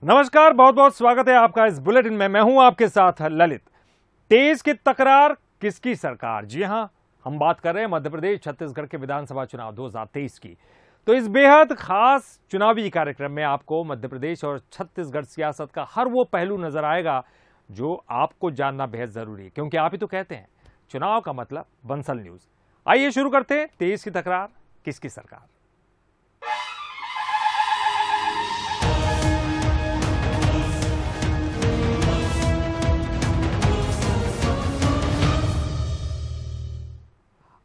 नमस्कार, बहुत बहुत स्वागत है आपका इस बुलेटिन में। मैं हूं आपके साथ ललित। तेज की तकरार, किसकी सरकार? जी हां, हम बात कर रहे हैं मध्य प्रदेश छत्तीसगढ़ के विधानसभा चुनाव 2023 की। तो इस बेहद खास चुनावी कार्यक्रम में आपको मध्य प्रदेश और छत्तीसगढ़ सियासत का हर वो पहलू नजर आएगा जो आपको जानना बेहद जरूरी है, क्योंकि आप ही तो कहते हैं चुनाव का मतलब बंसल न्यूज। आइए शुरू करते हैं। तेज की तकरार, किसकी सरकार?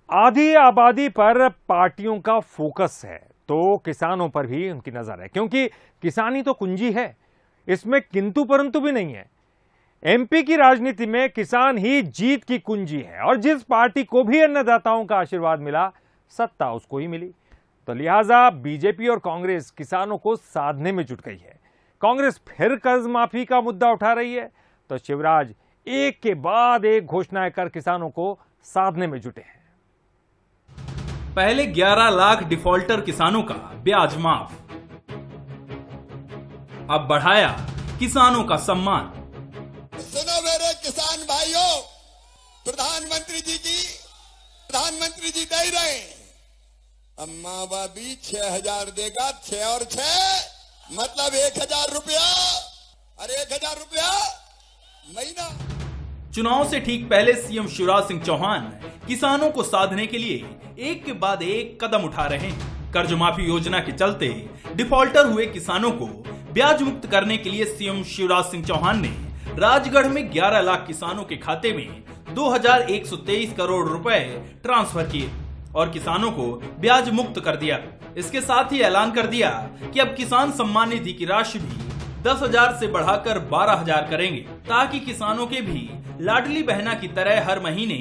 आधी आबादी पर पार्टियों का फोकस है तो किसानों पर भी उनकी नजर है, क्योंकि किसानी तो कुंजी है, इसमें किंतु परंतु भी नहीं है। एमपी की राजनीति में किसान ही जीत की कुंजी है और जिस पार्टी को भी अन्नदाताओं का आशीर्वाद मिला, सत्ता उसको ही मिली। तो लिहाजा बीजेपी और कांग्रेस किसानों को साधने में जुट गई है। कांग्रेस फिर कर्ज माफी का मुद्दा उठा रही है, तो शिवराज एक के बाद एक घोषणाएं कर किसानों को साधने में जुटे हैं। पहले 11 लाख डिफॉल्टर किसानों का ब्याज माफ, अब बढ़ाया किसानों का सम्मान। सुनो मेरे किसान भाइयों, प्रधानमंत्री जी दे रहे हैं, अम्मा बाबी 6,000 देगा, 6 और 6 मतलब 1,000 रुपया। अरे 1,000 रुपया महीना। चुनाव से ठीक पहले सीएम शिवराज सिंह चौहान किसानों को साधने के लिए एक के बाद एक कदम उठा रहे हैं। कर्ज माफी योजना के चलते डिफॉल्टर हुए किसानों को ब्याज मुक्त करने के लिए सीएम शिवराज सिंह चौहान ने राजगढ़ में 11 लाख किसानों के खाते में 2,123 करोड़ रुपए ट्रांसफर किए और किसानों को ब्याज मुक्त कर दिया। इसके साथ ही ऐलान कर दिया कि अब किसान सम्मान निधि की राशि भी 10,000 से बढ़ाकर 12,000 करेंगे, ताकि किसानों के भी लाडली बहना की तरह हर महीने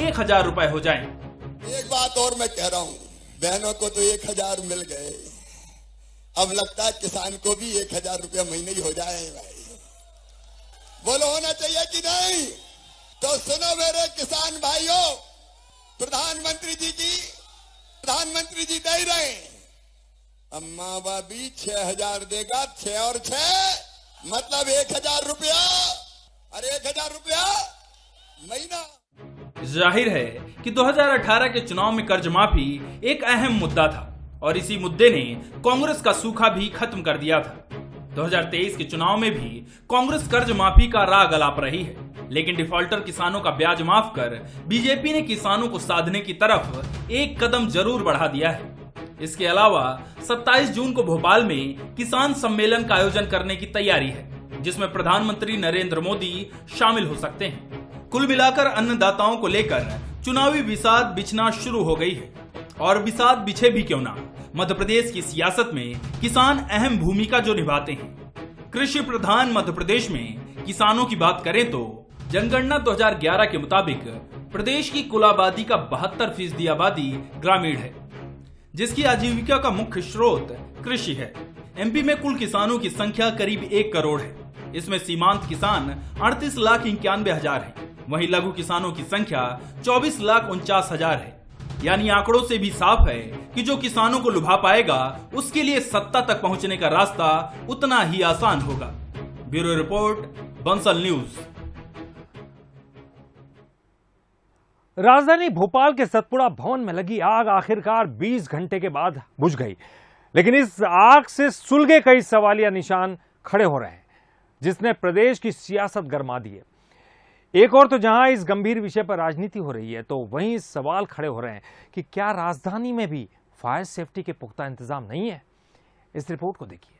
1,000 रुपए हो जाएं। एक बात और मैं कह रहा हूँ, बहनों को तो 1,000 मिल गए, अब लगता है किसान को भी 1,000 रुपया महीने ही हो जाए। भाई बोलो, होना चाहिए कि नहीं? तो सुनो मेरे किसान भाइयों, प्रधानमंत्री जी दे रहे हैं, अम्मा बाबी 6,000 देगा, 6 और 6 मतलब 1,000 रुपया। अरे 1,000 रुपया महीना। जाहिर है कि 2018 के चुनाव में कर्ज माफी एक अहम मुद्दा था और इसी मुद्दे ने कांग्रेस का सूखा भी खत्म कर दिया था। 2023 के चुनाव में भी कांग्रेस कर्ज माफी का राग अलाप रही है, लेकिन डिफॉल्टर किसानों का ब्याज माफ कर बीजेपी ने किसानों को साधने की तरफ एक कदम जरूर बढ़ा दिया है। इसके अलावा 27 जून को भोपाल में किसान सम्मेलन का आयोजन करने की तैयारी है, जिसमें प्रधानमंत्री नरेंद्र मोदी शामिल हो सकते हैं। कुल मिलाकर अन्नदाताओं को लेकर चुनावी विषाद बिछना शुरू हो गई है, और विषाद बिछे भी क्यों ना, मध्य प्रदेश की सियासत में किसान अहम भूमिका जो निभाते हैं। कृषि प्रधान मध्य प्रदेश में किसानों की बात करें तो जनगणना 2011 के मुताबिक प्रदेश की कुल आबादी का 72% आबादी ग्रामीण है, जिसकी आजीविका का मुख्य स्रोत कृषि है। एमपी में कुल किसानों की संख्या करीब 1 करोड़ है। इसमें सीमांत किसान 38,91,000 है, वहीं लघु किसानों की संख्या 24,49,000 है। यानी आंकड़ों से भी साफ है कि जो किसानों को लुभा पाएगा उसके लिए सत्ता तक पहुंचने का रास्ता उतना ही आसान होगा। Bureau report, Bansal news. राजधानी भोपाल के सतपुड़ा भवन में लगी आग आखिरकार 20 घंटे के बाद बुझ गई, लेकिन इस आग से सुलगे कई सवालिया निशान खड़े हो रहे हैं, जिसने प्रदेश की सियासत गरमा दी है। एक और तो जहां इस गंभीर विषय पर राजनीति हो रही है, तो वहीं सवाल खड़े हो रहे हैं कि क्या राजधानी में भी फायर सेफ्टी के पुख्ता इंतजाम नहीं है? इस रिपोर्ट को देखिए।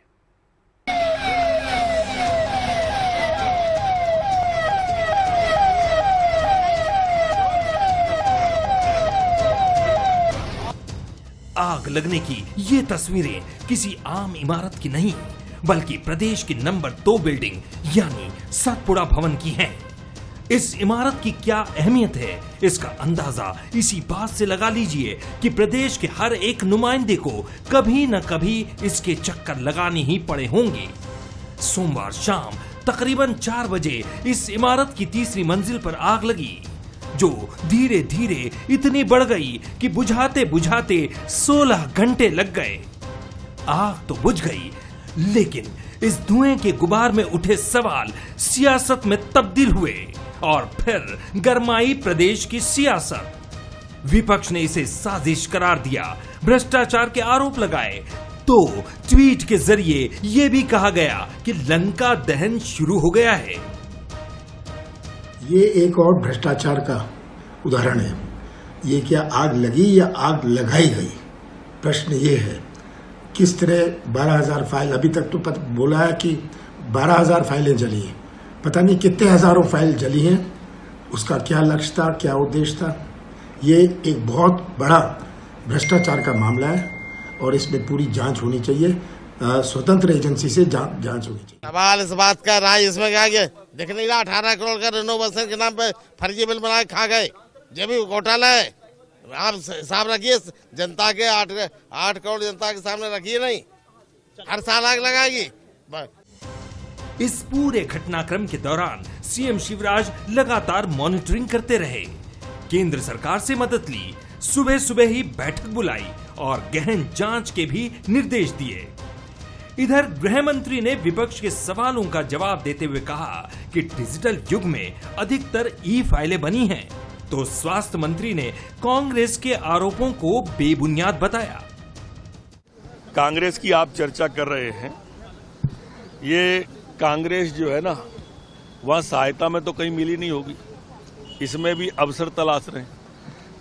आग लगने की ये तस्वीरें किसी आम इमारत की नहीं, बल्कि प्रदेश की नंबर 2 बिल्डिंग यानी सतपुड़ा भवन की हैं। इस इमारत की क्या अहमियत है, इसका अंदाजा इसी बात से लगा लीजिए कि प्रदेश के हर एक नुमाइंदे को कभी न कभी इसके चक्कर लगाने ही पड़े होंगे। सोमवार शाम तकरीबन 4 बजे इस इमारत की तीसरी मंजिल पर आग लगी, जो धीरे धीरे इतनी बढ़ गई कि बुझाते बुझाते 16 घंटे लग गए। आग तो बुझ गई, लेकिन इस धुएं के गुबार में उठे सवाल सियासत में तब्दील हुए और फिर गरमाई प्रदेश की सियासत। विपक्ष ने इसे साजिश करार दिया, भ्रष्टाचार के आरोप लगाए, तो ट्वीट के जरिए यह भी कहा गया कि लंका दहन शुरू हो गया है। ये एक और भ्रष्टाचार का उदाहरण है। ये क्या आग लगी या आग लगाई गई? प्रश्न ये है किस तरह 12,000 फाइल, अभी तक तो बोला है कि 12,000 फाइलें जली हैं, पता नहीं कितने हजारों फाइल जली हैं। उसका क्या लक्ष्य था, क्या उद्देश्य था? ये एक बहुत बड़ा भ्रष्टाचार का मामला है और इसमें पूरी जांच होनी चाहिए, स्वतंत्र एजेंसी से जांच होनी चाहिए। सवाल इस बात का रहा है, इसमें क्या दिख नहीं रहा 18 करोड़ का रिनोवेशन के नाम पे फर्जी बिल बना के खा गए, ये भी घोटाला है। आप हिसाब रखिए, जनता के 8 करोड़ जनता के सामने रखिए, नहीं हर साल आग लगाएगी। इस पूरे घटनाक्रम के दौरान सीएम शिवराज लगातार मॉनिटरिंग करते रहे, केंद्र सरकार से मदद ली, सुबह सुबह ही बैठक बुलाई और गहन जांच के भी निर्देश दिए। इधर गृह मंत्री ने विपक्ष के सवालों का जवाब देते हुए कहा कि डिजिटल युग में अधिकतर ई फाइलें बनी हैं, तो स्वास्थ्य मंत्री ने कांग्रेस के आरोपों को बेबुनियाद बताया। कांग्रेस की आप चर्चा कर रहे हैं, ये कांग्रेस जो है ना, वहां सहायता में तो कहीं मिली नहीं होगी, इसमें भी अवसर तलाश रहे हैं।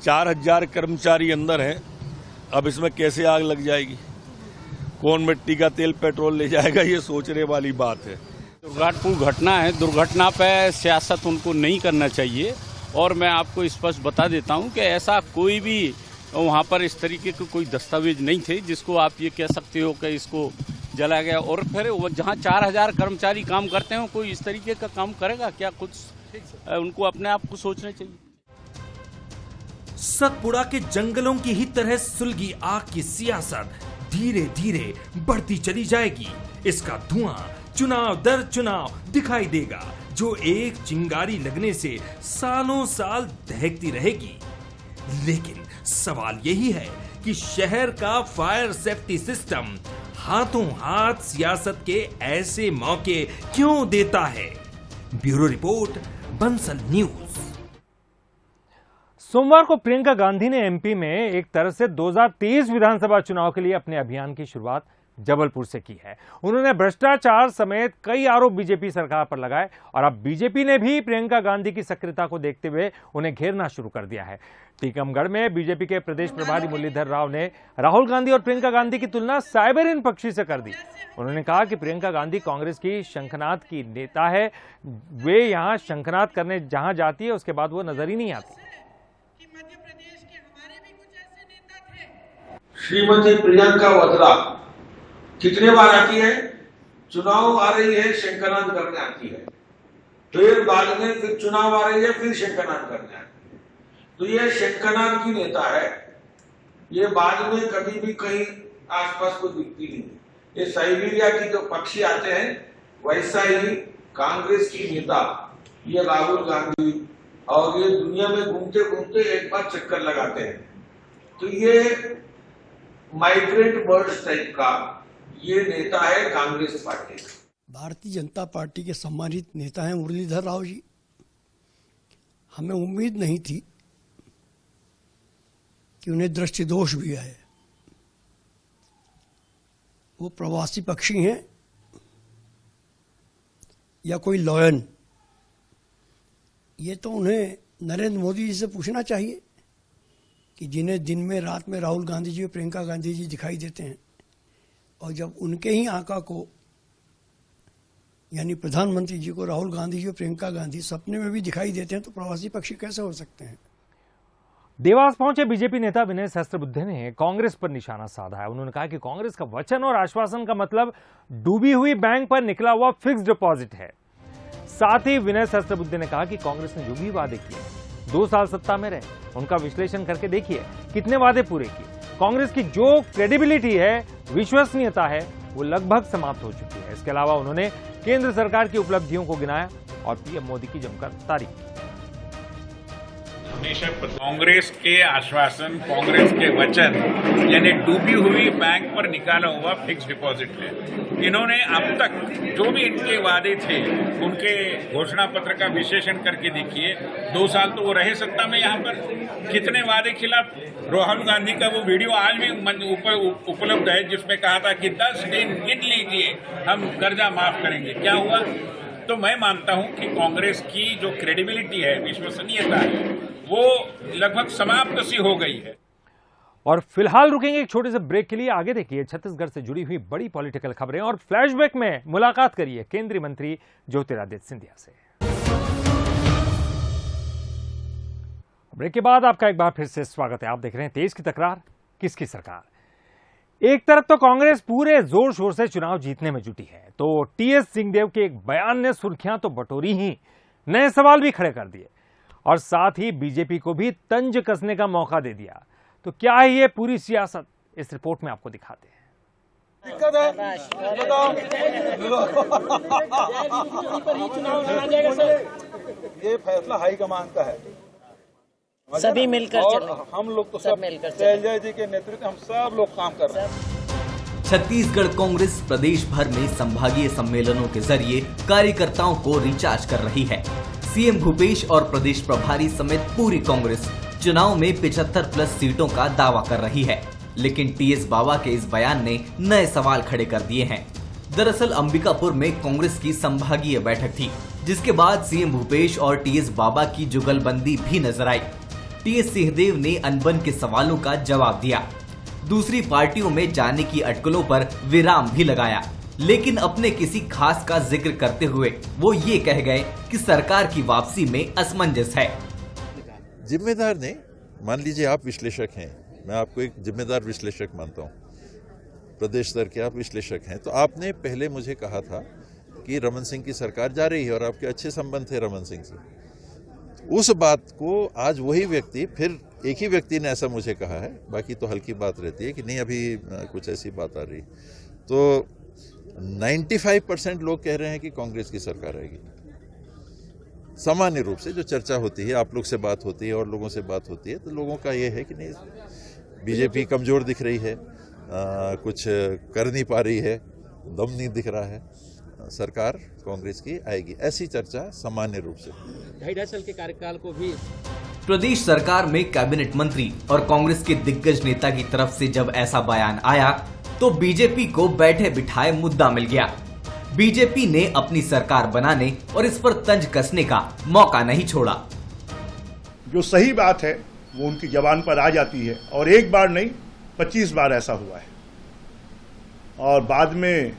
4,000 कर्मचारी अंदर हैं, अब इसमें कैसे आग लग जाएगी? कौन मिट्टी का तेल पेट्रोल ले जाएगा, ये सोचने वाली बात है। दुर्घटनापूर्ण घटना है, दुर्घटना पे सियासत उनको नहीं करना चाहिए। और मैं आपको स्पष्ट बता देता हूं कि ऐसा कोई भी वहां पर इस तरीके के कोई दस्तावेज नहीं थे जिसको आप ये कह सकते हो कि इसको जला गया। और फिर जहां 4,000 कर्मचारी काम करते हैं, कोई इस तरीके का काम करेगा क्या? कुछ उनको अपने आप को सोचना चाहिए। सतपुड़ा के जंगलों की ही तरह सुलगी आग की सियासत धीरे धीरे बढ़ती चली जाएगी। इसका धुआं चुनाव दर चुनाव दिखाई देगा, जो एक चिंगारी लगने से सालों साल दहकती रहेगी। लेकिन सवाल यही है कि शहर का फायर सेफ्टी सिस्टम हाथों हाथ सियासत के ऐसे मौके क्यों देता है? Bureau report, Bansal news. सोमवार को प्रियंका गांधी ने एमपी में एक तरह से 2023 विधानसभा चुनाव के लिए अपने अभियान की शुरुआत जबलपुर से की है। उन्होंने भ्रष्टाचार समेत कई आरोप बीजेपी सरकार पर लगाए और अब बीजेपी ने भी प्रियंका गांधी की सक्रियता को देखते हुए उन्हें घेरना शुरू कर दिया है। टीकमगढ़ में बीजेपी के प्रदेश प्रभारी मुरलीधर राव ने राहुल गांधी और प्रियंका गांधी की तुलना साइबेरियन पक्षी से कर दी। उन्होंने कहा कि प्रियंका गांधी कांग्रेस की शंखनाद की नेता है, वे यहां शंखनाद करने जहां जाती है उसके बाद वो नजर ही नहीं आती। श्रीमती प्रियंका वाड्रा कितने बार आती है? चुनाव आ रही है, शंखनाद करने आती है, फिर बाद में फिर चुनाव आ रही है, फिर शंखनाद करने आती है। तो ये शंखनाद की नेता है, ये बाद में कभी भी कहीं आसपास को दिखती नहीं। ये साइबेरिया की जो पक्षी आते हैं, वैसा ही कांग्रेस की नेता ये राहुल गांधी, और ये दुनिया में घूमते घूमते एक बार चक्कर लगाते हैं। तो ये माइग्रेंट बर्ड्स टाइप का ये नेता है कांग्रेस पार्टी। भारतीय जनता पार्टी के सम्मानित नेता हैं मुरलीधर राव जी। हमें उम्मीद नहीं थी कि उन्हें दृष्टि दोष भी है। वो प्रवासी पक्षी हैं या कोई लॉयन, ये तो उन्हें नरेंद्र मोदी जी से पूछना चाहिए कि जिन्हें दिन में रात में राहुल गांधी जी और प्रियंका गांधी जी दिखाई देते हैं, और जब उनके ही आका को यानी प्रधानमंत्री जी को राहुल गांधी जी और प्रियंका गांधी सपने में भी दिखाई देते हैं, तो प्रवासी पक्षी कैसे हो सकते हैं? देवास पहुंचे बीजेपी नेता विनय सहस्त्रबुद्धे ने कांग्रेस पर निशाना साधा है। उन्होंने कहा कि कांग्रेस का वचन और आश्वासन का मतलब डूबी हुई बैंक पर निकला हुआ फिक्स्ड डिपॉजिट है। साथ ही विनय सहस्त्रबुद्धे ने कहा कि कांग्रेस ने जो भी वादे किए, 2 साल सत्ता में रहे, उनका विश्लेषण करके देखिए कितने वादे पूरे किए। कांग्रेस की जो क्रेडिबिलिटी है, विश्वसनीयता है, वो लगभग समाप्त हो चुकी है। इसके अलावा उन्होंने केंद्र सरकार की उपलब्धियों को गिनाया और पीएम मोदी की जमकर तारीफ की। हमेशा कांग्रेस के आश्वासन, कांग्रेस के वचन यानी डूबी हुई बैंक पर निकाला हुआ फिक्स डिपॉजिट है। इन्होंने अब तक जो भी इनके वादे थे उनके घोषणा पत्र का विश्लेषण करके देखिए, 2 साल तो वो रहे सत्ता में, यहाँ पर कितने वादे खिलाफ। राहुल गांधी का वो वीडियो आज भी उपलब्ध है जिसमें कहा था कि 10 दिन गिन लीजिए हम कर्जा माफ करेंगे। क्या हुआ? तो मैं मानता हूं कि कांग्रेस की जो क्रेडिबिलिटी है, विश्वसनीयता है, वो लगभग समाप्त सी हो गई है। और फिलहाल रुकेंगे एक छोटे से ब्रेक के लिए। आगे देखिए छत्तीसगढ़ से जुड़ी हुई बड़ी पॉलिटिकल खबरें और फ्लैशबैक में मुलाकात करिए केंद्रीय मंत्री ज्योतिरादित्य सिंधिया से। ब्रेक के बाद आपका एक बार फिर से स्वागत है। आप देख रहे हैं तेज की तकरार किसकी सरकार। एक तरफ तो कांग्रेस पूरे जोर शोर से चुनाव जीतने में जुटी है, तो टीएस सिंहदेव के एक बयान ने सुर्खियां तो बटोरी ही, नए सवाल भी खड़े कर दिए और साथ ही बीजेपी को भी तंज कसने का मौका दे दिया। तो क्या है ये पूरी सियासत, इस रिपोर्ट में आपको दिखाते हैं। ये फैसला हाईकमान का है, सभी मिलकर और हम लोग तो सब मिलकर शैलजा जी के नेतृत्व हम सब लोग काम कर रहे हैं। छत्तीसगढ़ कांग्रेस प्रदेश भर में संभागीय सम्मेलनों के जरिए कार्यकर्ताओं को रिचार्ज कर रही है। सीएम भूपेश और प्रदेश प्रभारी समेत पूरी कांग्रेस चुनाव में 75+ सीटों का दावा कर रही है, लेकिन टीएस बाबा के इस बयान ने नए सवाल खड़े कर दिए हैं। दरअसल अंबिकापुर में कांग्रेस की संभागीय बैठक थी, जिसके बाद सीएम भूपेश और टीएस बाबा की जुगलबंदी भी नजर आई। टीएस सिंहदेव ने अनबन के सवालों का जवाब दिया, दूसरी पार्टियों में जाने की अटकलों पर विराम भी लगाया, लेकिन अपने किसी खास का जिक्र करते हुए वो ये कह गए कि सरकार की वापसी में असमंजस है। जिम्मेदार ने, मान लीजिए आप विश्लेषक हैं, मैं आपको एक जिम्मेदार विश्लेषक मानता हूँ, प्रदेश स्तर के आप विश्लेषक हैं, तो आपने पहले मुझे कहा था कि रमन सिंह की सरकार जा रही है और आपके अच्छे संबंध थे रमन सिंह से। उस बात को आज वही व्यक्ति, फिर एक ही व्यक्ति ने ऐसा मुझे कहा है, बाकी तो हल्की बात रहती है कि नहीं अभी कुछ ऐसी बात आ रही, तो 95% लोग कह रहे हैं कि कांग्रेस की सरकार आएगी। सामान्य रूप से जो चर्चा होती है, आप लोग से बात होती है और लोगों से बात होती है, तो लोगों का ये है कि नहीं, बीजेपी कमजोर दिख रही है, कुछ कर नहीं पा रही है, दम नहीं दिख रहा है, सरकार कांग्रेस की आएगी, ऐसी चर्चा सामान्य रूप से। 2.5 साल के कार्यकाल को भी प्रदेश सरकार में कैबिनेट मंत्री और कांग्रेस के दिग्गज नेता की तरफ से जब ऐसा बयान आया तो बीजेपी को बैठे बिठाए मुद्दा मिल गया। बीजेपी ने अपनी सरकार बनाने और इस पर तंज कसने का मौका नहीं छोड़ा। जो सही बात है वो उनकी जबान पर आ जाती है, और एक बार नहीं 25 बार ऐसा हुआ है, और बाद में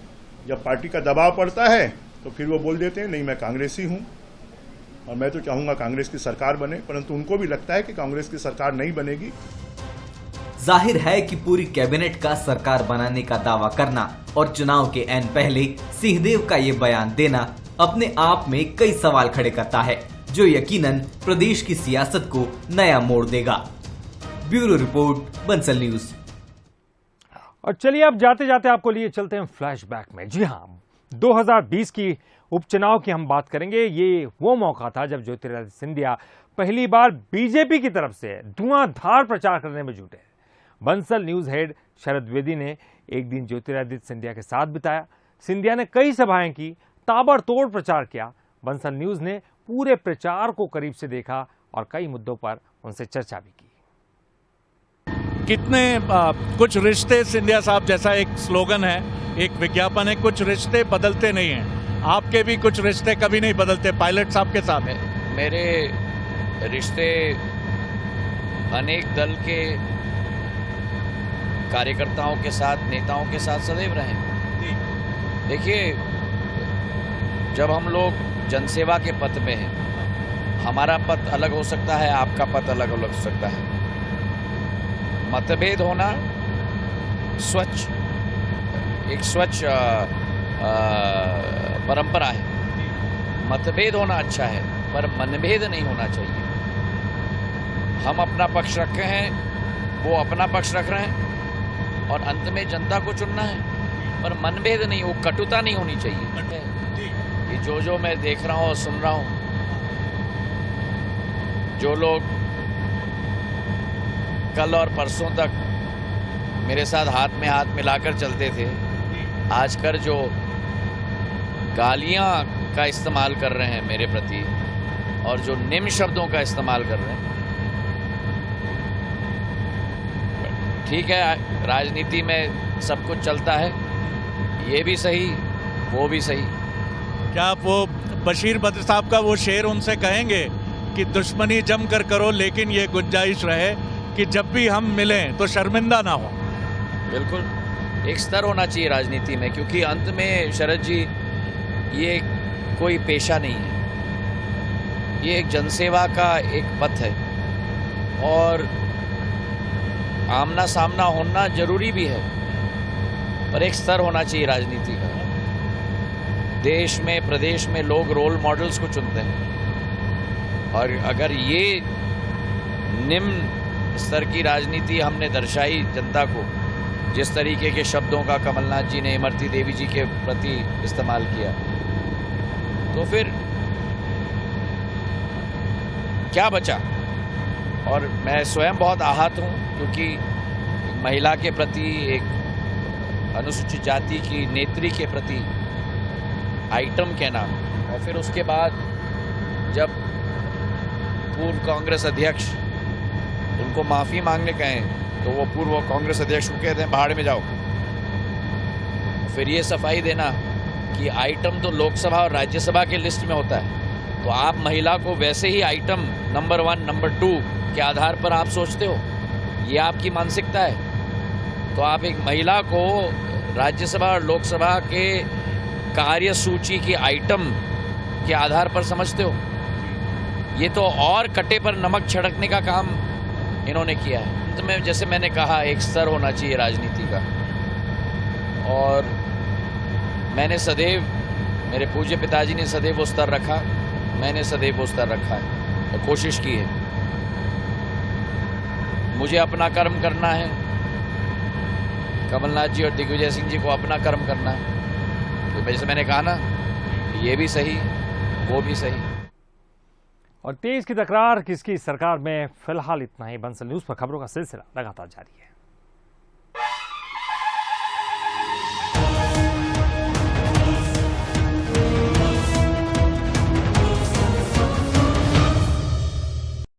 जब पार्टी का दबाव पड़ता है तो फिर वो बोल देते हैं नहीं मैं कांग्रेसी हूं और मैं तो चाहूंगा कांग्रेस की सरकार बने, परंतु उनको भी लगता है कि कांग्रेस की सरकार नहीं बनेगी। जाहिर है कि पूरी कैबिनेट का सरकार बनाने का दावा करना और चुनाव के ऐन पहले सिंहदेव का ये बयान देना अपने आप में कई सवाल खड़े करता है, जो यकीनन प्रदेश की सियासत को नया मोड़ देगा। Bureau report, Bansal news. और चलिए अब जाते जाते आपको लिए चलते हैं फ्लैशबैक में। जी हाँ, 2020 की उपचुनाव की हम बात करेंगे। ये वो मौका था जब ज्योतिरादित्य सिंधिया पहली बार बीजेपी की तरफ से धुआंधार प्रचार करने में जुटे। बंसल न्यूज हेड शरद द्विवेदी ने एक दिन ज्योतिरादित्य सिंधिया के साथ बिताया। सिंधिया ने कई सभाएं की, ताबड़तोड़ प्रचार किया। बंसल न्यूज ने पूरे प्रचार को करीब से देखा और कई मुद्दों पर उनसे चर्चा भी की। कितने कुछ रिश्ते, सिंधिया साहब जैसा एक स्लोगन है, एक विज्ञापन है, कुछ रिश्ते बदलते नहीं हैं। आपके भी कुछ रिश्ते कभी नहीं बदलते, पायलट साहब के साथ है। मेरे रिश्ते अनेक दल के कार्यकर्ताओं के साथ, नेताओं के साथ सदैव रहे। देखिए, जब हम लोग जनसेवा के पथ में हैं, हमारा पथ अलग हो सकता है, आपका पथ अलग हो सकता है। मतभेद होना एक स्वच्छ परंपरा है। मतभेद होना अच्छा है, पर मनभेद नहीं होना चाहिए। हम अपना पक्ष रखे हैं, वो अपना पक्ष रख रहे हैं, और अंत में जनता को चुनना है, पर मनभेद नहीं, वो कटुता नहीं होनी चाहिए। कि जो मैं देख रहा हूँ और सुन रहा हूँ, जो लोग कल और परसों तक मेरे साथ हाथ में हाथ मिलाकर चलते थे, आजकल जो गालियां का इस्तेमाल कर रहे हैं मेरे प्रति और जो निम्न शब्दों का इस्तेमाल कर रहे हैं, ठीक है, राजनीति में सब कुछ चलता है, ये भी सही वो भी सही। क्या आप वो बशीर बद्र साहब का वो शेर उनसे कहेंगे कि दुश्मनी जम कर करो, लेकिन ये गुंजाइश रहे कि जब भी हम मिलें तो शर्मिंदा ना हो? बिल्कुल, एक स्तर होना चाहिए राजनीति में, क्योंकि अंत में शरद जी ये कोई पेशा नहीं है, ये एक जनसेवा का एक पथ है और आमना सामना होना जरूरी भी है, पर एक स्तर होना चाहिए राजनीति का। देश में प्रदेश में लोग रोल मॉडल्स को चुनते हैं और अगर ये निम्न स्तर की राजनीति हमने दर्शाई जनता को, जिस तरीके के शब्दों का कमलनाथ जी ने इमरती देवी जी के प्रति इस्तेमाल किया, तो फिर क्या बचा? और मैं स्वयं बहुत आहत हूँ, क्योंकि महिला के प्रति, एक अनुसूचित जाति की नेत्री के प्रति आइटम कहना, और फिर उसके बाद जब पूर्व कांग्रेस अध्यक्ष उनको माफ़ी मांगने कहें तो वो पूर्व कांग्रेस अध्यक्ष को कहते हैं भाड़ में जाओ। फिर ये सफाई देना कि आइटम तो लोकसभा और राज्यसभा के लिस्ट में होता है, तो आप महिला को वैसे ही आइटम नंबर 1, नंबर 2 के आधार पर आप सोचते हो, ये आपकी मानसिकता है। तो आप एक महिला को राज्यसभा और लोकसभा के कार्य सूची की आइटम के आधार पर समझते हो। ये तो और कटे पर नमक छिड़कने का काम इन्होंने किया है। तो मैं, जैसे मैंने कहा, एक स्तर होना चाहिए राजनीति का, और मैंने सदैव, मेरे पूज्य पिताजी ने सदैव वो स्तर रखा, मैंने सदैव वो स्तर रखा है, तो कोशिश की है। मुझे अपना कर्म करना है, कमलनाथ जी और दिग्विजय सिंह जी को अपना कर्म करना है। तो जैसे मैंने कहा ना, ये भी सही वो भी सही। और तेज की तकरार किसकी सरकार में, फिलहाल इतना ही। बंसल न्यूज पर खबरों का सिलसिला लगातार जारी है।